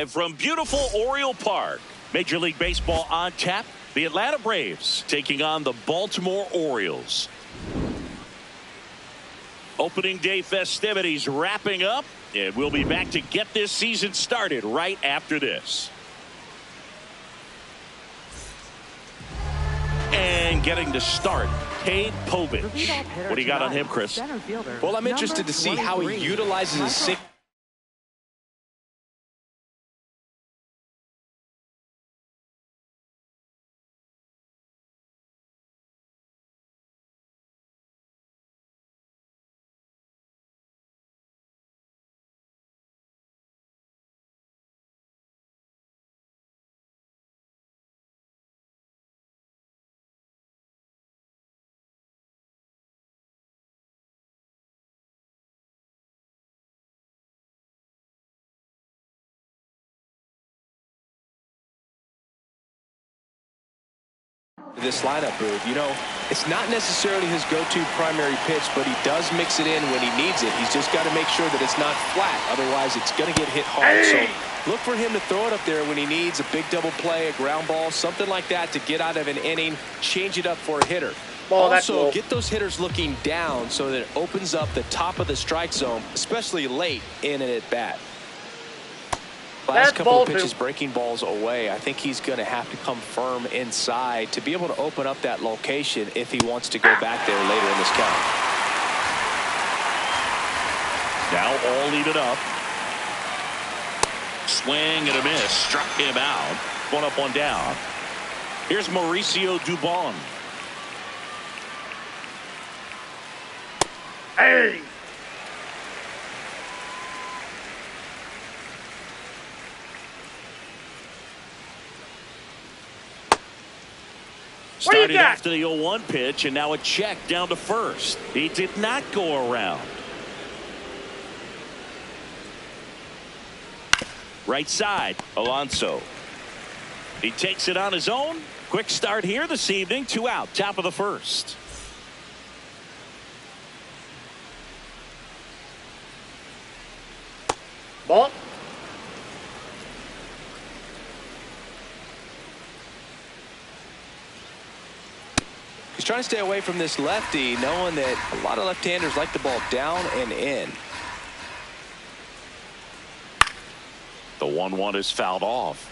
Live from beautiful Oriole Park. Major League Baseball on tap. The Atlanta Braves taking on the Baltimore Orioles. Opening day festivities wrapping up, and we'll be back to get this season started right after this. And getting to start, Cade Povich. What do you got on him, Chris? Well, I'm interested to see how he utilizes his six. This lineup, Booth, you know, it's not necessarily his go-to primary pitch, but he does mix it in when he needs it. He's just got to make sure that it's not flat. Otherwise, it's going to get hit hard. So look for him to throw it up there when he needs a big double play, a ground ball, something like that to get out of an inning, change it up for a hitter. Also, get those hitters looking down so that it opens up the top of the strike zone, especially late in an at-bat. Last couple of pitches breaking balls away. I think he's going to have to come firm inside to be able to open up that location if he wants to go back there later in this count. Now all even up. Swing and a miss. Struck him out. One up, one down. Here's Mauricio Dubon. Hey! Started after the 0-1 pitch, and now a check down to first. He did not go around. Right side, Alonso. He takes it on his own. Quick start here this evening. 2 out, top of the first. Ball. He's trying to stay away from this lefty, knowing that a lot of left-handers like the ball down and in. The 1-1 is fouled off.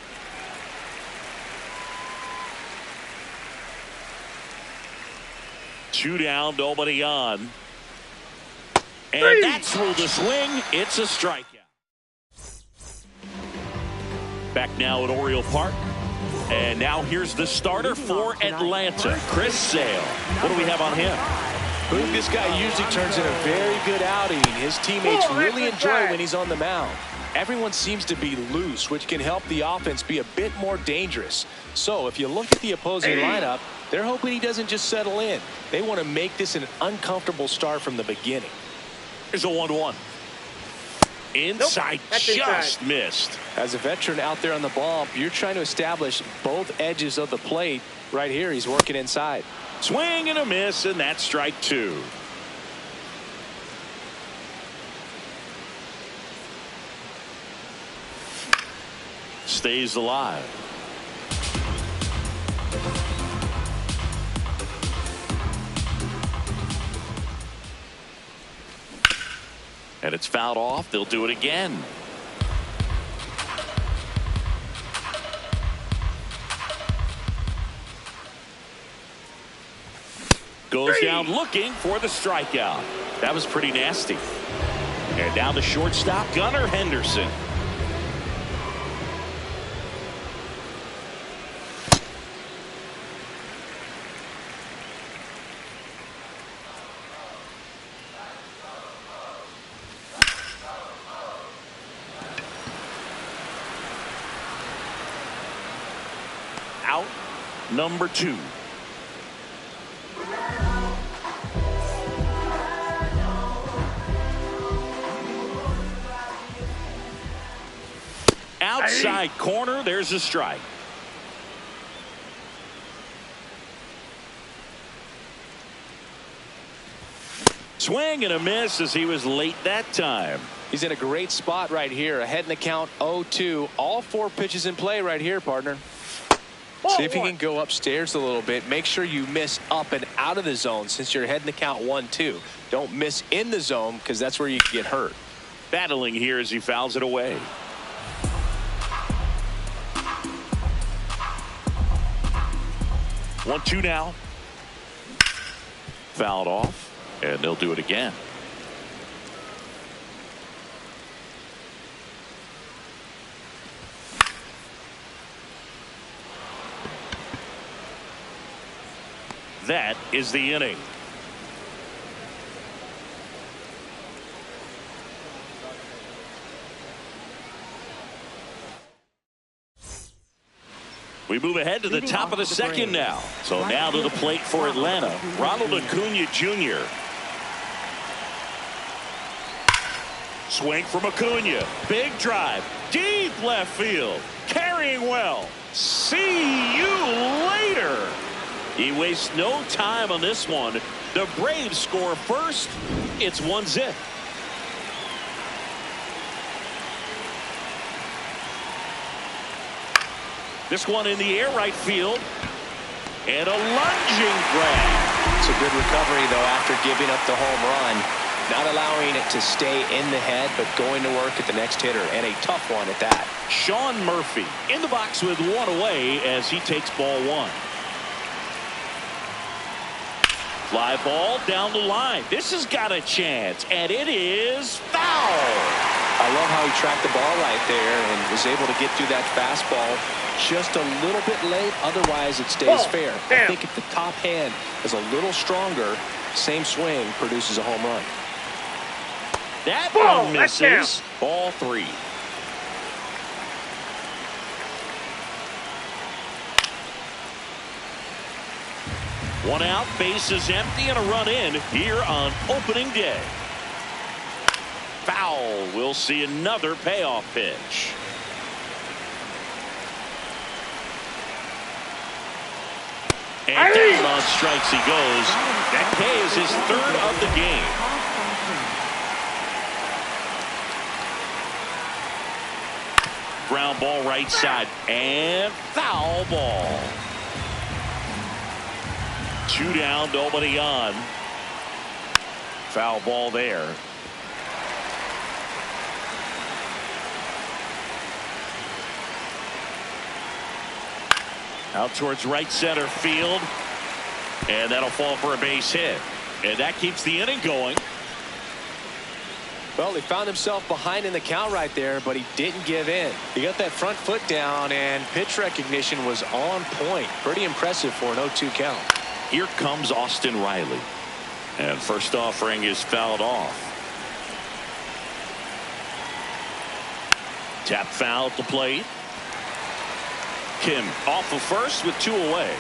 Two down, nobody on. And that's through the swing. It's a strikeout. Back now at Oriole Park. And now here's the starter for Atlanta, Chris Sale. What do we have on him? Boog, this guy usually turns in a very good outing. His teammates really enjoy when he's on the mound. Everyone seems to be loose, which can help the offense be a bit more dangerous. So if you look at the opposing lineup, they're hoping he doesn't just settle in. They want to make this an uncomfortable start from the beginning. Here's a 1-1. Inside, just missed. As a veteran out there on the ball, you're trying to establish both edges of the plate. Right here, he's working inside. Swing and a miss, and that's strike 2. Stays alive. And it's fouled off. They'll do it again. Goes down looking for the strikeout. That was pretty nasty. And down the shortstop, Gunnar Henderson. Out number 2. Outside corner, there's a strike. Swing and a miss as he was late that time. He's in a great spot right here. Ahead in the count 0-2. All 4 pitches in play right here, partner. See if you can go upstairs a little bit. Make sure you miss up and out of the zone since you're ahead in the count 1-2. Don't miss in the zone because that's where you can get hurt. Battling here as he fouls it away. One, two now. Fouled off, and they'll do it again. That is the inning. We move ahead to the top of the second now. So now to the plate for Atlanta, Ronald Acuna Jr. Swing from Acuna. Big drive. Deep left field. Carrying well. See you later. He wastes no time on this one. The Braves score first. It's 1-0. This one in the air right field. And a lunging grab. It's a good recovery, though, after giving up the home run. Not allowing it to stay in the head, but going to work at the next hitter. And a tough one at that. Sean Murphy in the box with one away as he takes ball 1. Fly ball down the line. This has got a chance, and it is foul. I love how he tracked the ball right there and was able to get through that fastball just a little bit late. Otherwise, it stays fair. I think if the top hand is a little stronger, same swing produces a home run. That one misses. Ball 3. One out, base is empty, and a run in here on opening day. Foul. We'll see another payoff pitch. And down on strikes he goes. That K is his 3rd of the game. Ground ball right side. And foul ball. 2 down, nobody on. Foul ball there. Out towards right center field. And that'll fall for a base hit. And that keeps the inning going. Well, he found himself behind in the count right there, but he didn't give in. He got that front foot down, and pitch recognition was on point. Pretty impressive for an 0-2 count. Here comes Austin Riley. And first offering is fouled off. Tap foul at the plate. Kim off of first with 2 away.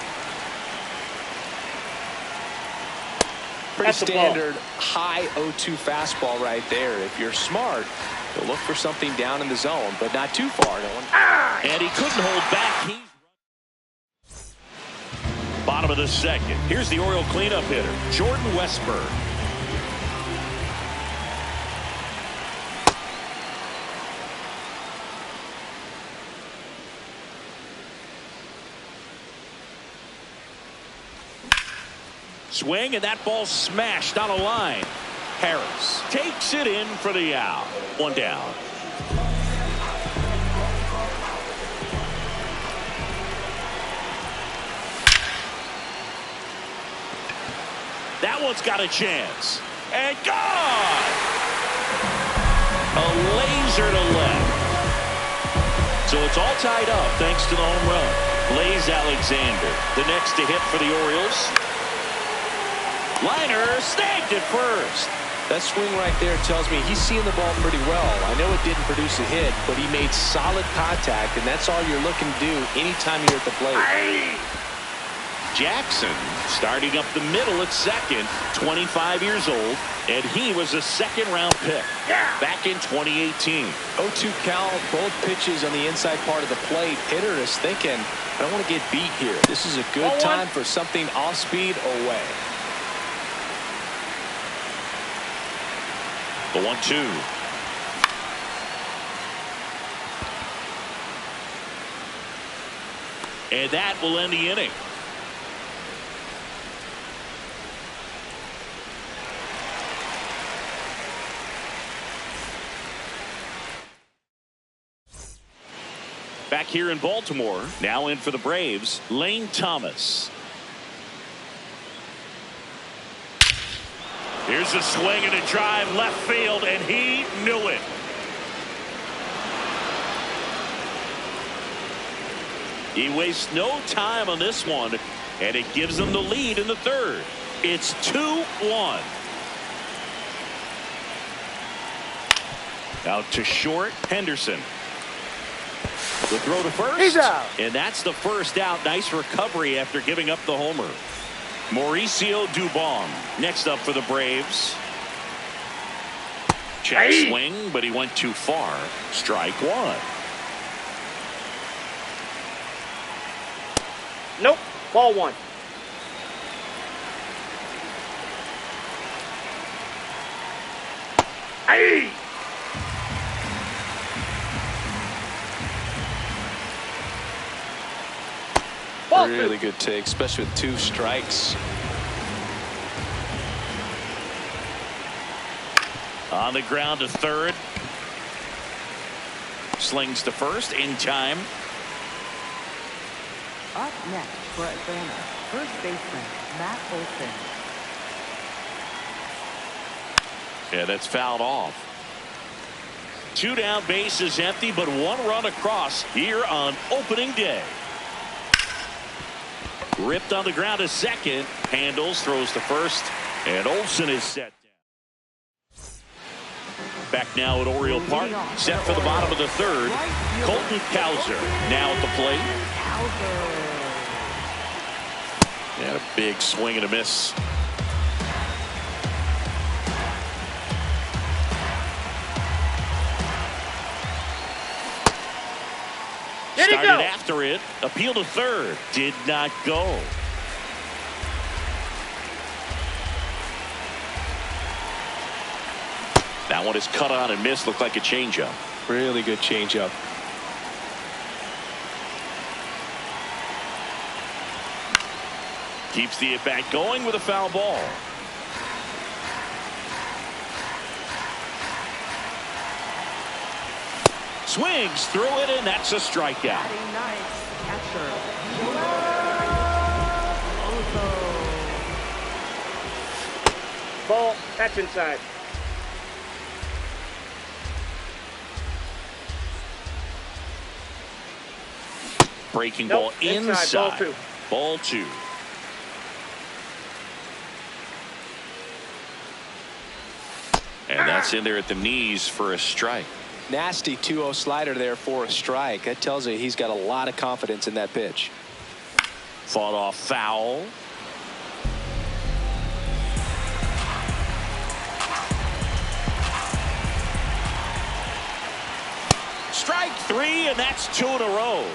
Pretty standard high 0-2 fastball right there. If you're smart, you'll look for something down in the zone, but not too far. And he couldn't hold back. Bottom of the second. Here's the Oriole cleanup hitter, Jordan Westburg. Swing, and that ball smashed on a line. Harris takes it in for the out. 1 down. That one's got a chance. And gone! A laser to left. So it's all tied up thanks to the home run. Blaze Alexander, the next to hit for the Orioles. Liner snagged at first. That swing right there tells me he's seeing the ball pretty well. I know it didn't produce a hit, but he made solid contact, and that's all you're looking to do anytime you're at the plate. Jackson starting up the middle at second, 25 years old, and he was a 2nd-round pick back in 2018. 0-2 count, both pitches on the inside part of the plate. Hitter is thinking, I don't want to get beat here. This is a good time for something off speed away. The 1-2. And that will end the inning. Back here in Baltimore, now in for the Braves, Lane Thomas. Here's a swing and a drive left field, and he knew it. He wastes no time on this one, and it gives them the lead in the third. It's 2-1. Out to short, Henderson. The throw to first. He's out. And that's the first out. Nice recovery after giving up the homer. Mauricio Dubon next up for the Braves. Check swing, but he went too far. Strike one. Nope. Ball one. Hey! Really good take, especially with 2 strikes. On the ground to third. Slings to first in time. Up next for Atlanta, first baseman Matt Olson. Yeah, that's fouled off. 2 down, bases empty, but 1 run across here on opening day. Ripped on the ground to second. Handles, throws to first, and Olson is set down. Back now at Oriole Park, set for the bottom of the third. Colton Cowser now at the plate. And a big swing and a miss. Started after it. Appeal to third. Did not go. That one is cut on and missed. Looked like a changeup. Really good changeup. Keeps the at-bat going with a foul ball. Swings through it, and that's a strikeout. Ball. That's inside. Breaking ball inside. Ball 2. And that's in there at the knees for a strike. Nasty 2-0 slider there for a strike. That tells you he's got a lot of confidence in that pitch. Fought off foul. Strike 3, and that's 2 in a row.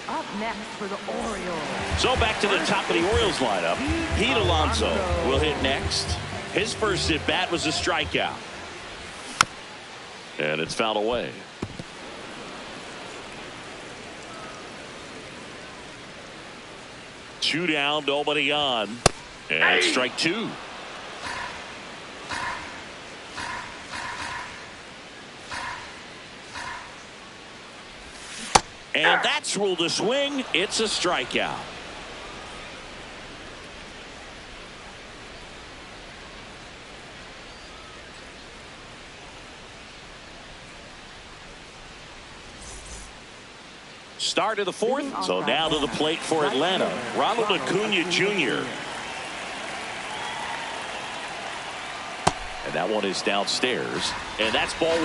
Up next for the Orioles. So back to the top of the Orioles lineup. Pete Alonso will hit next. His first at bat was a strikeout. And it's fouled away. Two down, nobody on. And it's strike 2. And that's ruled a swing. It's a strikeout. Start of the fourth. So now to the plate for Atlanta. Ronald Acuna Jr. And that one is downstairs. And that's ball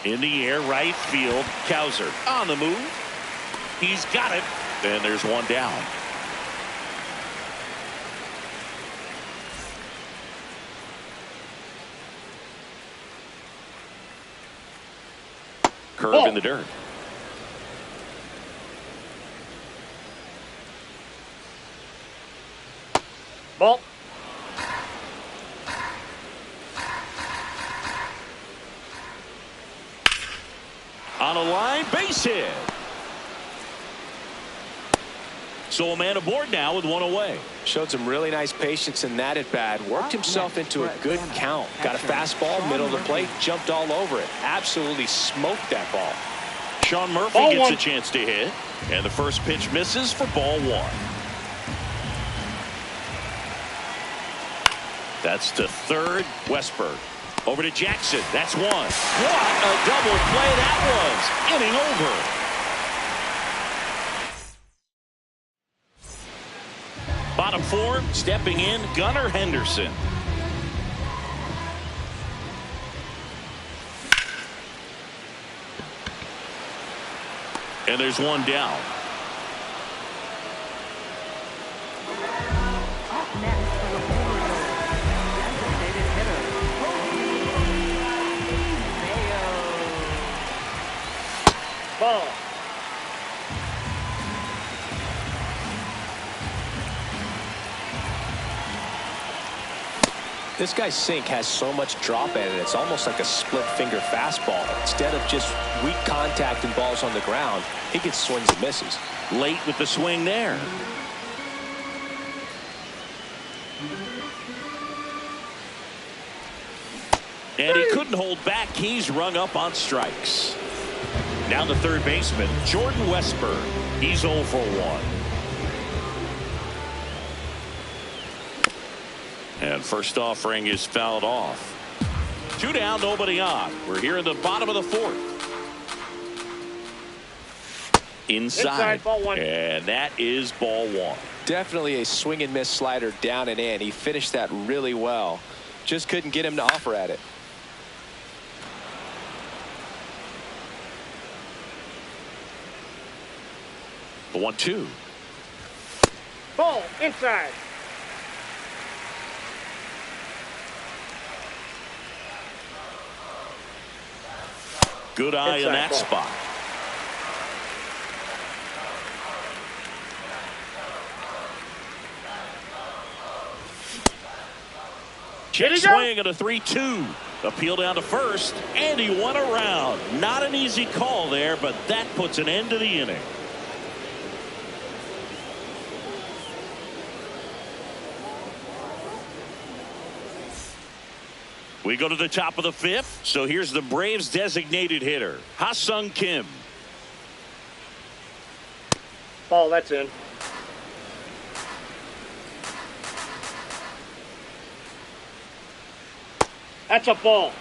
1. In the air, right field. Cowser on the move. He's got it. And there's one down. Curve in the dirt. On a line, base hit. So a man aboard now with one away. Showed some really nice patience in that at bat. Worked himself into a good count. Got a fastball, middle of the plate, jumped all over it. Absolutely smoked that ball. Sean Murphy gets a chance to hit. And the first pitch misses for ball one. That's to third. Westberg. Over to Jackson. That's one. What a double play that was. Inning over. Bottom four, stepping in, Gunnar Henderson. And there's one down. Up next for the Orioles, designated hitter, Mayo. Ball. This guy's sink has so much drop at it. It's almost like a split finger fastball. Instead of just weak contact and balls on the ground, he gets swings and misses. Late with the swing there. And he couldn't hold back. He's rung up on strikes. Now the third baseman, Jordan Westberg. He's 0 for 1. And first offering is fouled off. 2 down, nobody on. We're here in the bottom of the fourth. Inside. Ball one. And that is ball one. Definitely a swing and miss slider down and in. He finished that really well. Just couldn't get him to offer at it. The 1-2. Ball inside. Good eye in that ball. spot. Check swing at a 3-2. Appeal down to first, and he won around. Not an easy call there, but that puts an end to the inning. We go to the top of the fifth. So here's the Braves designated hitter, Ha-Sung Kim. Ball, that's in. That's a ball.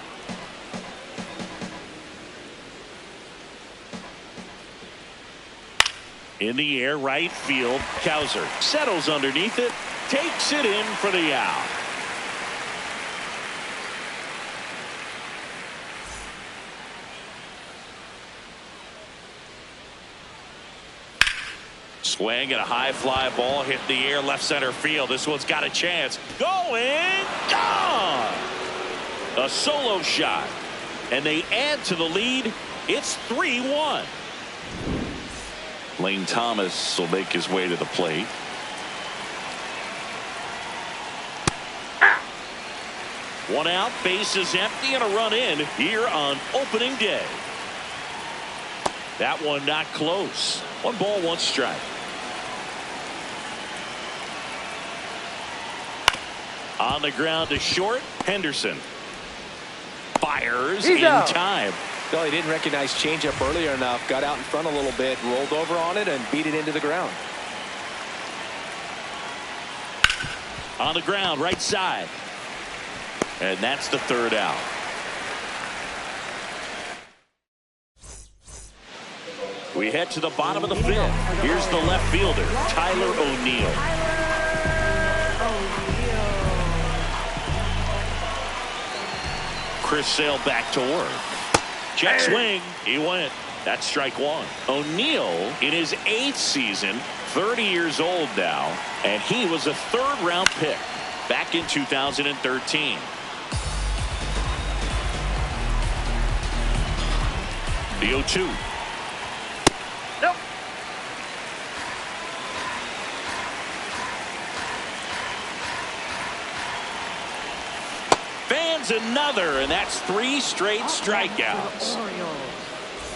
In the air, right field. Cowser settles underneath it, takes it in for the out. Swing and a high fly ball hit the air left center field. This one's got a chance. Going, gone. A solo shot. And they add to the lead. It's 3-1. Lane Thomas will make his way to the plate. One out, base is empty, and a run in here on opening day. That one not close. 1 ball, 1 strike. On the ground to short, Henderson. Fires in time. Well, he didn't recognize changeup earlier enough. Got out in front a little bit, rolled over on it, and beat it into the ground. On the ground, right side. And that's the third out. We head to the bottom of the fifth. Here's the left fielder, Tyler O'Neill. Chris Sale back to work. Check swing. He went. That's strike 1. O'Neill in his 8th season, 30 years old now, and he was a 3rd-round pick back in 2013. The 0-2. Nope. Fans another, and that's 3 straight strikeouts.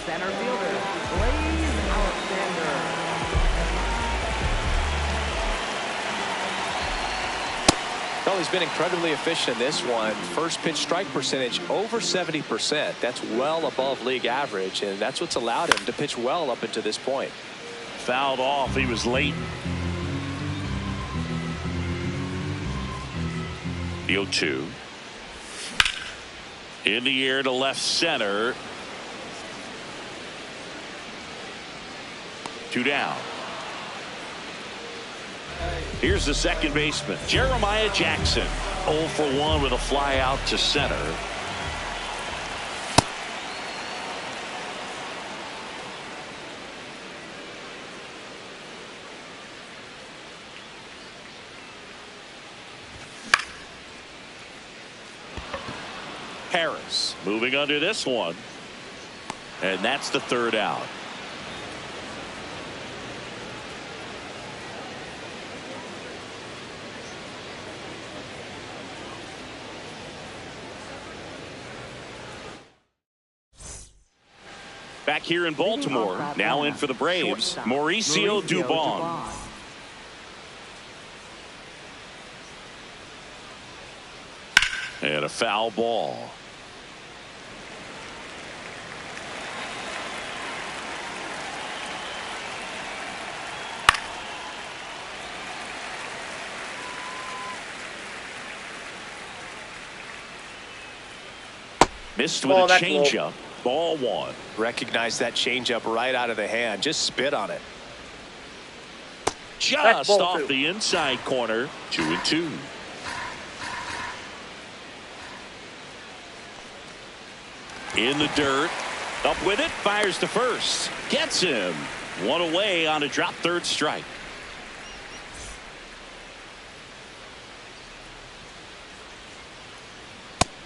center fielder, Blaze Alexander. Well, he's been incredibly efficient in this one. First pitch strike percentage over 70%. That's well above league average, and that's what's allowed him to pitch well up until this point. Fouled off. He was late. The 0-2. In the air to left center. 2 down. Here's the second baseman, Jeremiah Jackson. 0 for 1 with a fly out to center. Harris moving under this one. And that's the third out. Back here in Baltimore, now in for the Braves, Mauricio Dubon. And a foul ball. Missed with a changeup. Ball 1. Recognize that changeup right out of the hand. Just spit on it. Just off the inside corner. 2-2. In the dirt. Up with it. Fires to first. Gets him. 1 away on a drop third strike.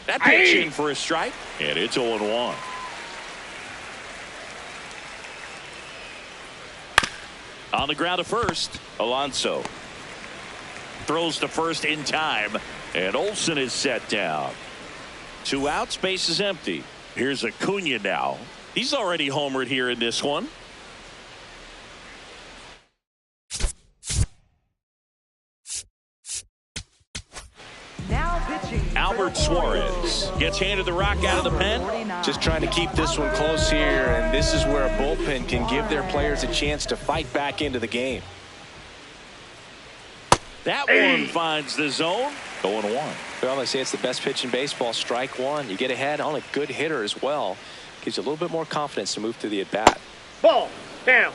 That pitch in for a strike. And it's 0-1. On the ground to first, Alonso throws to first in time, and Olsen is set down. 2 outs, base is empty. Here's Acuna now. He's already homered here in this one. Albert Suarez gets handed the rock out of the pen. Just trying to keep this one close here, and this is where a bullpen can give their players a chance to fight back into the game. That one finds the zone. 0-1. Well, they say it's the best pitch in baseball. Strike one. You get ahead on a good hitter as well. Gives you a little bit more confidence to move through the at-bat. Ball down.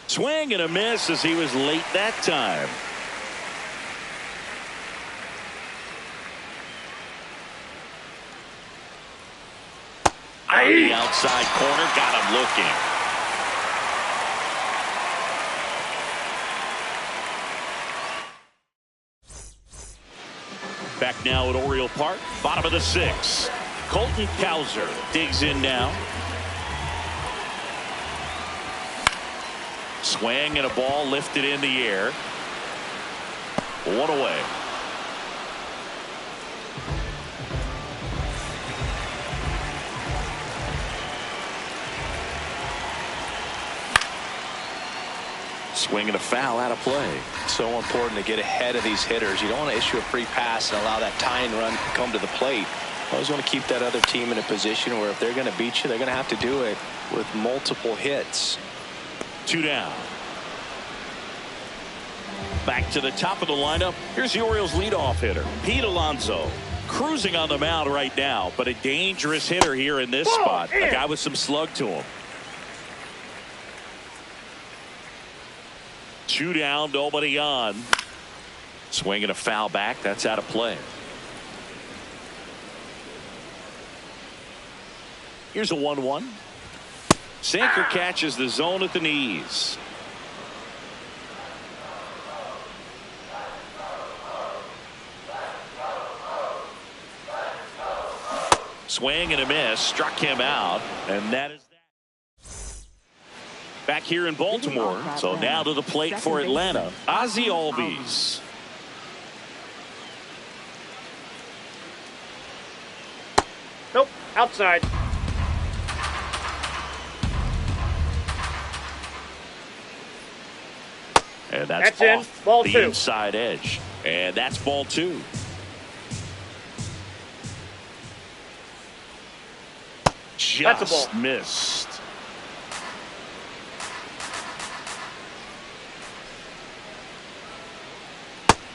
Swing and a miss as he was late that time. On the outside corner, got him looking. Back now at Oriole Park, bottom of the 6th. Colton Cowser digs in now. Swing and a ball lifted in the air. 1 away. Swing and a foul out of play. So important to get ahead of these hitters. You don't want to issue a free pass and allow that tying run to come to the plate. You always want to keep that other team in a position where if they're going to beat you, they're going to have to do it with multiple hits. 2 down. Back to the top of the lineup. Here's the Orioles leadoff hitter, Pete Alonso. Cruising on the mound right now, but a dangerous hitter here in this spot. A guy with some slug to him. 2 down, nobody on. Swing and a foul back. That's out of play. Here's a 1-1. Sinker catches the zone at the knees. Swing and a miss. Struck him out. And that is that. Back here in Baltimore. So now to the plate for Atlanta, Ozzie Albies. Outside. And that's in. off Ball the 2. inside edge. And that's ball 2. That's a ball. Just missed.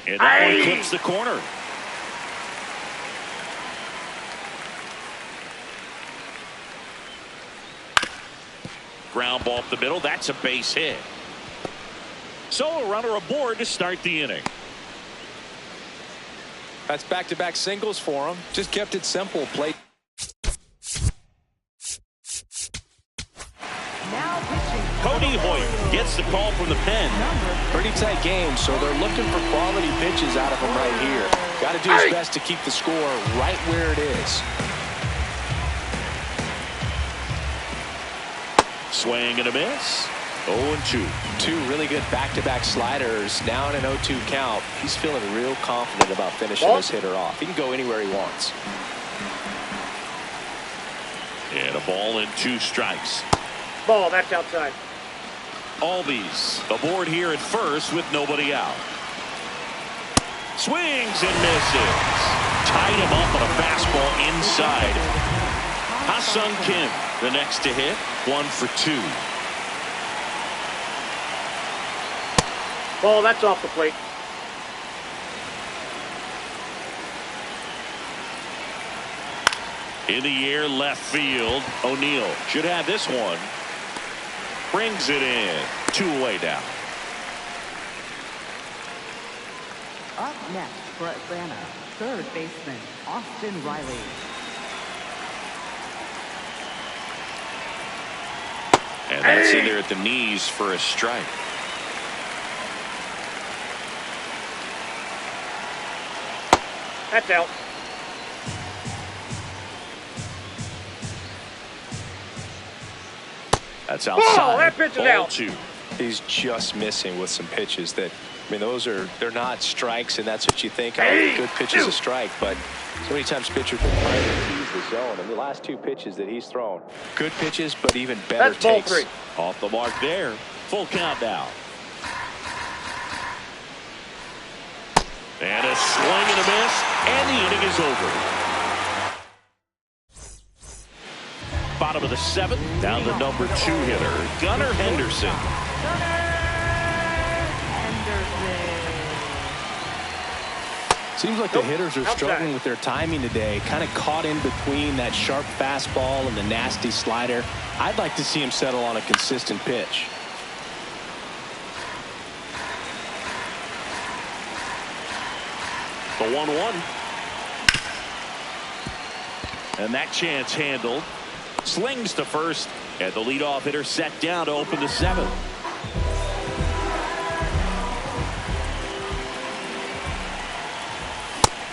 And that one clips the corner. Ground ball up the middle. That's a base hit. So a runner aboard to start the inning. That's back-to-back singles for him. Just kept it simple. Played. Now pitching. Cody Hoyt gets the call from the pen. Pretty tight game, so they're looking for quality pitches out of him right here. Got to do his best to keep the score right where it is. Swing and a miss. 0-2. Two really good back-to-back sliders. Now in an 0-2 count. He's feeling real confident about finishing this hitter off. He can go anywhere he wants. And a ball and 2 strikes. Ball, that's outside. Albies aboard here at first with nobody out. Swings and misses. Tied him up on a fastball inside. Ha-Sung Kim, the next to hit. 1 for 2. Ball, that's off the plate. In the air, left field. O'Neill should have this one. Brings it in. 2 away now. Up next for Atlanta, third baseman Austin Riley. And that's in there at the knees for a strike. That's out. That's outside. Ball, that pitch is Ball out. 2. He's just missing with some pitches that, I mean, they're not strikes, and that's what you think. Good pitch is a strike, but so many times pitchers will try to tease the zone. And the last 2 pitches that he's thrown, good pitches, but even better That's ball takes. 3. Off the mark there. Full count now. And a swing and a miss, and the inning is over. Bottom of the 7th, down the number 2 hitter, Gunnar Henderson. Seems like the hitters are struggling with their timing today. Kind of caught in between that sharp fastball and the nasty slider. I'd like to see him settle on a consistent pitch. The 1-1. And that chance handled. Slings to first, and the leadoff hitter set down to open the 7th.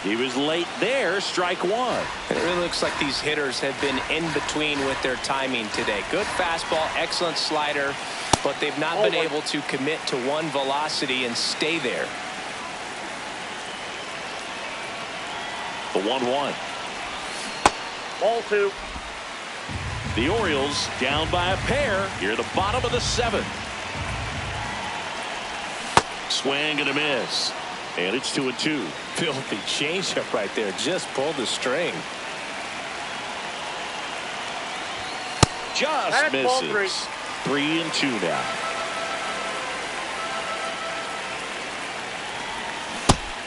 He was late there, strike 1. And it really looks like these hitters have been in between with their timing today. Good fastball, excellent slider, but they've not been able to commit to one velocity and stay there. The 1-1. Ball 2. The Orioles down by a pair here at the bottom of the 7th. Swing and a miss. And it's 2-2. Filthy changeup right there. Just pulled the string. Just misses. 3-2 now.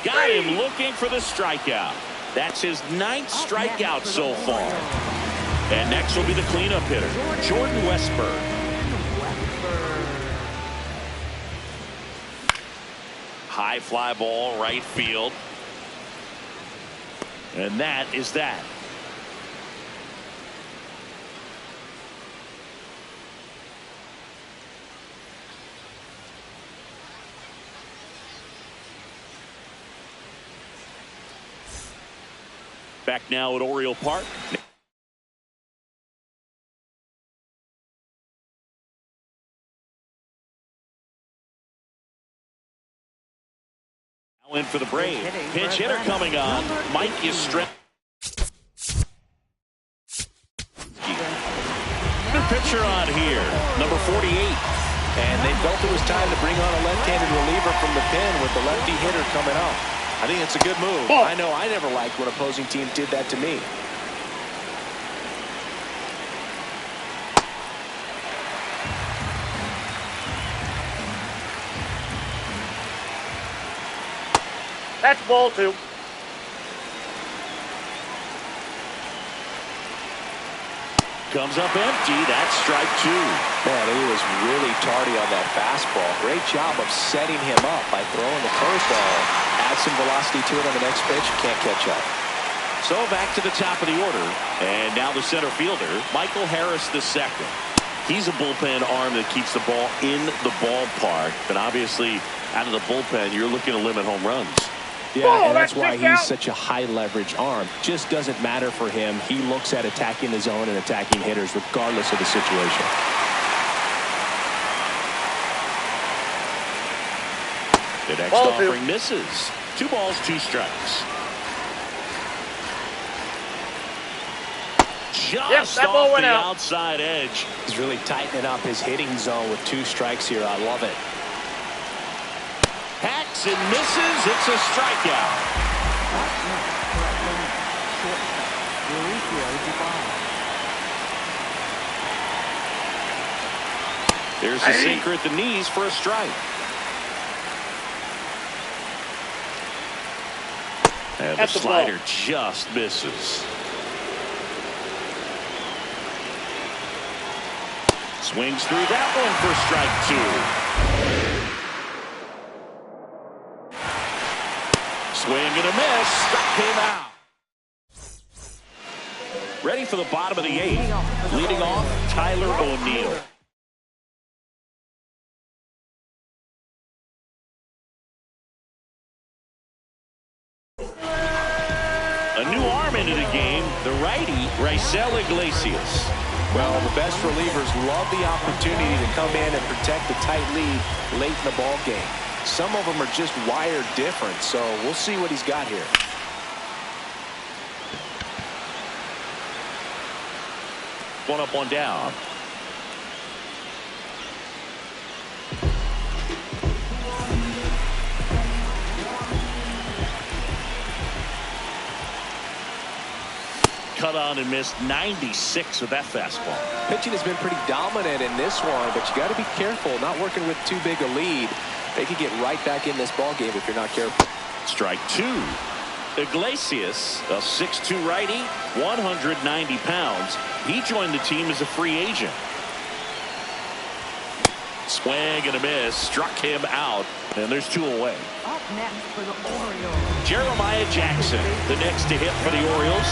Got him looking for the strikeout. That's his 9th strikeout so far. And next will be the cleanup hitter, Jordan Westburg. High fly ball, right field. And that is that. Back now at Oriole Park. Now in for the Braves. Pinch hitter coming on. Mike Yastrzemski. they felt it was time to bring on a left-handed reliever from the pen with the lefty hitter coming up. I think it's a good move. Ball. I know I never liked when opposing teams did that to me. That's ball 2. Comes up empty. That's strike 2. Man, he was really tardy on that fastball. Great job of setting him up by throwing the curveball. Add some velocity to it on the next pitch. Can't catch up. So back to the top of the order. And now the center fielder, Michael Harris II. He's a bullpen arm that keeps the ball in the ballpark. But obviously, out of the bullpen, you're looking to limit home runs. Yeah, and that's why he's such a high-leverage arm. Just doesn't matter for him. He looks at attacking the zone and attacking hitters regardless of the situation. The next offering misses. 2 balls, 2 strikes. Just off the outside edge. He's really tightening up his hitting zone with 2 strikes here. I love it. Hacks and misses. It's a strikeout. There's a sinker at the knees for a strike. And the slider just misses. Swings through that one for strike 2. Swing and a miss. Struck him out. Ready for the bottom of the 8th. Leading off, Tyler O'Neill. A new arm into the game, the righty, Raisel Iglesias. Well, the best relievers love the opportunity to come in and protect the tight lead late in the ball game. Some of them are just wired different, so we'll see what he's got here. One up, one down. Cut on and missed 96 with that fastball. Pitching has been pretty dominant in this one, but you got to be careful not working with too big a lead. They could get right back in this ball game if you're not careful. Strike 2. Iglesias, a 6'2 righty, 190 pounds. He joined the team as a free agent. Swing and a miss. Struck him out. And there's 2 away. Up next for the Orioles, Jeremiah Jackson, the next to hit for the Orioles.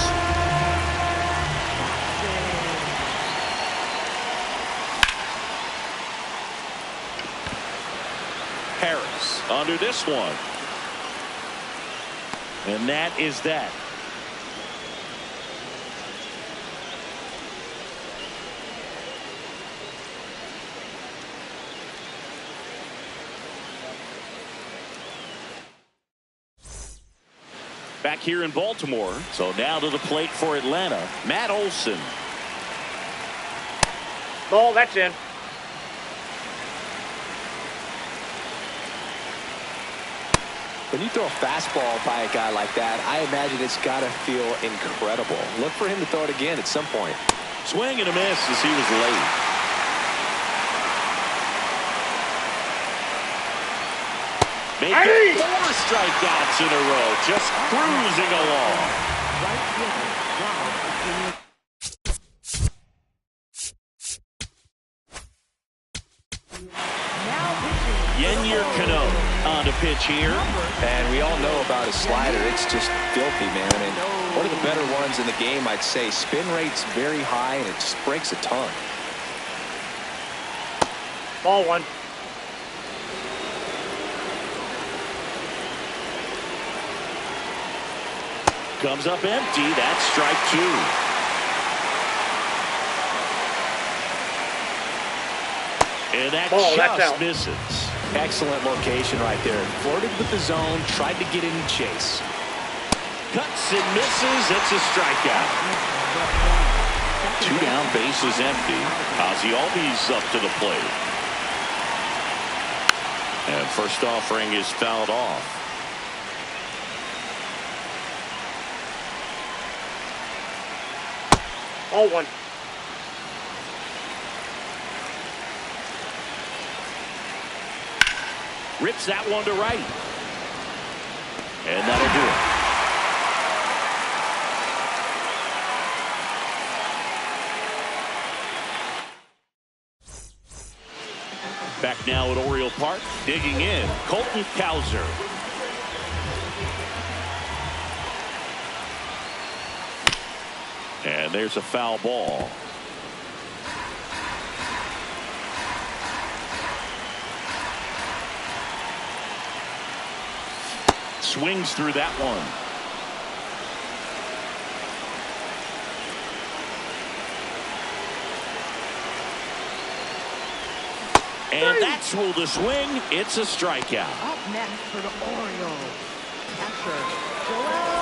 Harris under this one. And that is that. Back here in Baltimore. So now to the plate for Atlanta, Matt Olson. Ball, that's in. When you throw a fastball by a guy like that, I imagine it's got to feel incredible. Look for him to throw it again at some point. Swing and a miss as he was late. Making 4 strikeouts in a row, just cruising along. Yennier Cano on to pitch here. And we all know about his slider. It's just filthy, man. And one of the better ones in the game, I'd say. Spin rate's very high, and it just breaks a ton. Ball 1. Comes up empty. That's strike 2. And that just misses. Excellent location right there. Flirted with the zone, tried to get in and chase. Cuts and misses. It's a strikeout. 2 down, bases empty. Ozzie Albies up to the plate. And first offering is fouled off. Ball one. Rips that one to right. And that'll do it. Back now at Oriole Park, digging in, Colton Cowser. And there's a foul ball. Swings through that one. And that's ruled a swing. It's a strikeout. Up next for the Orioles, catcher Joel.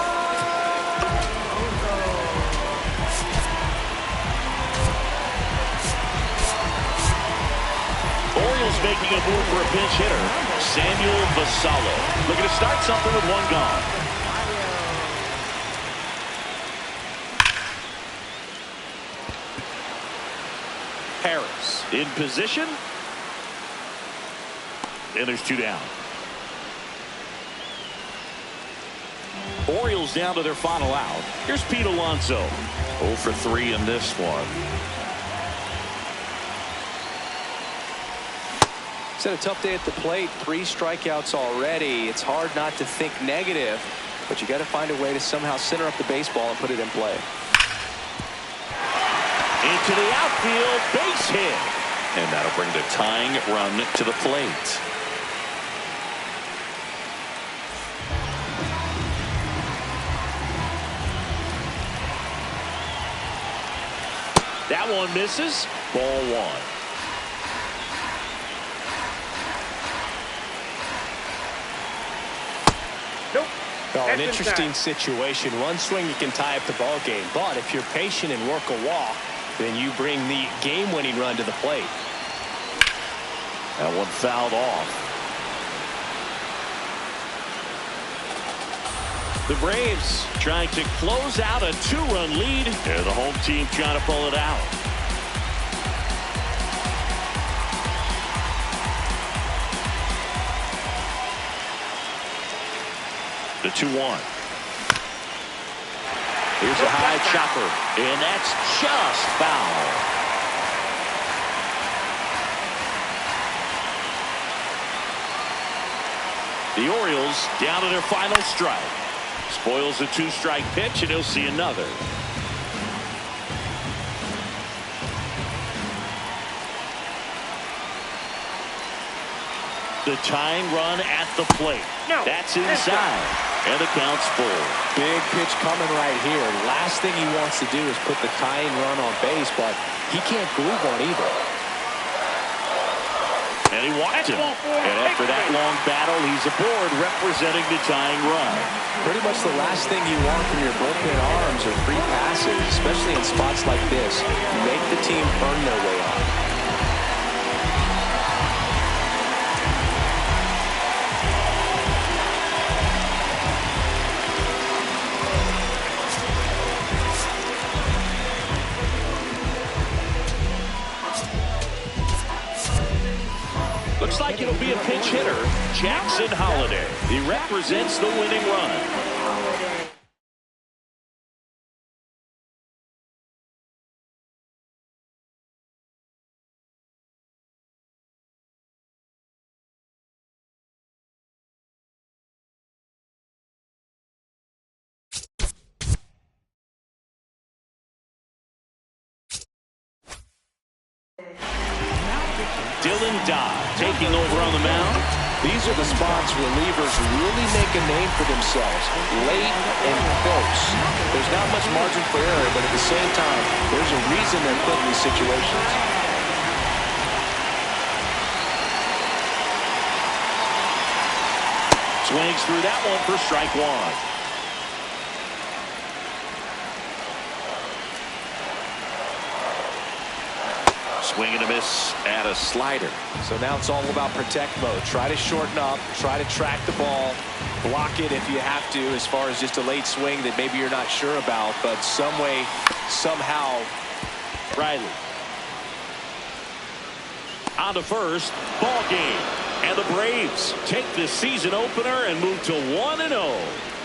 Orioles making a move for a pinch hitter, Samuel Vassallo. Looking to start something with one gone. Harris in position. And there's two down. Orioles down to their final out. Here's Pete Alonso. 0 for 3 in this one. He's had a tough day at the plate. 3 strikeouts already. It's hard not to think negative, but you got to find a way to somehow center up the baseball and put it in play. Into the outfield, base hit. And that'll bring the tying run to the plate. That one misses. Ball one. Nope. Well, an That's interesting inside. situation. One swing, you can tie up the ball game. But if you're patient and work a walk, then you bring the game-winning run to the plate. That one fouled off. The Braves trying to close out a 2-run lead. And the home team trying to pull it out. The 2-1. Here's a high chopper, and that's just foul. The Orioles down to their final strike. Spoils a 2-strike pitch, and he'll see another. The tying run at the plate. No. That's inside. And the count's full. Big pitch coming right here. Last thing he wants to do is put the tying run on base, but he can't groove one either. And he walked him. And after that long battle, he's aboard representing the tying run. Pretty much the last thing you want from your bullpen arms are free passes, especially in spots like this. Make the team earn their way on. Looks like it'll be a pinch hitter, Jackson Holliday. He represents the winning run. Dylan Dodd taking over on the mound. These are the spots relievers really make a name for themselves, late and close. There's not much margin for error, but at the same time, there's a reason they're put in these situations. Swings through that one for strike one. Swing and a miss at a slider. So now it's all about protect mode. Try to shorten up, try to track the ball, block it if you have to, as far as just a late swing that maybe you're not sure about, but some way, somehow. Riley on to first. Ball game. And the Braves take the season opener and move to 1-0.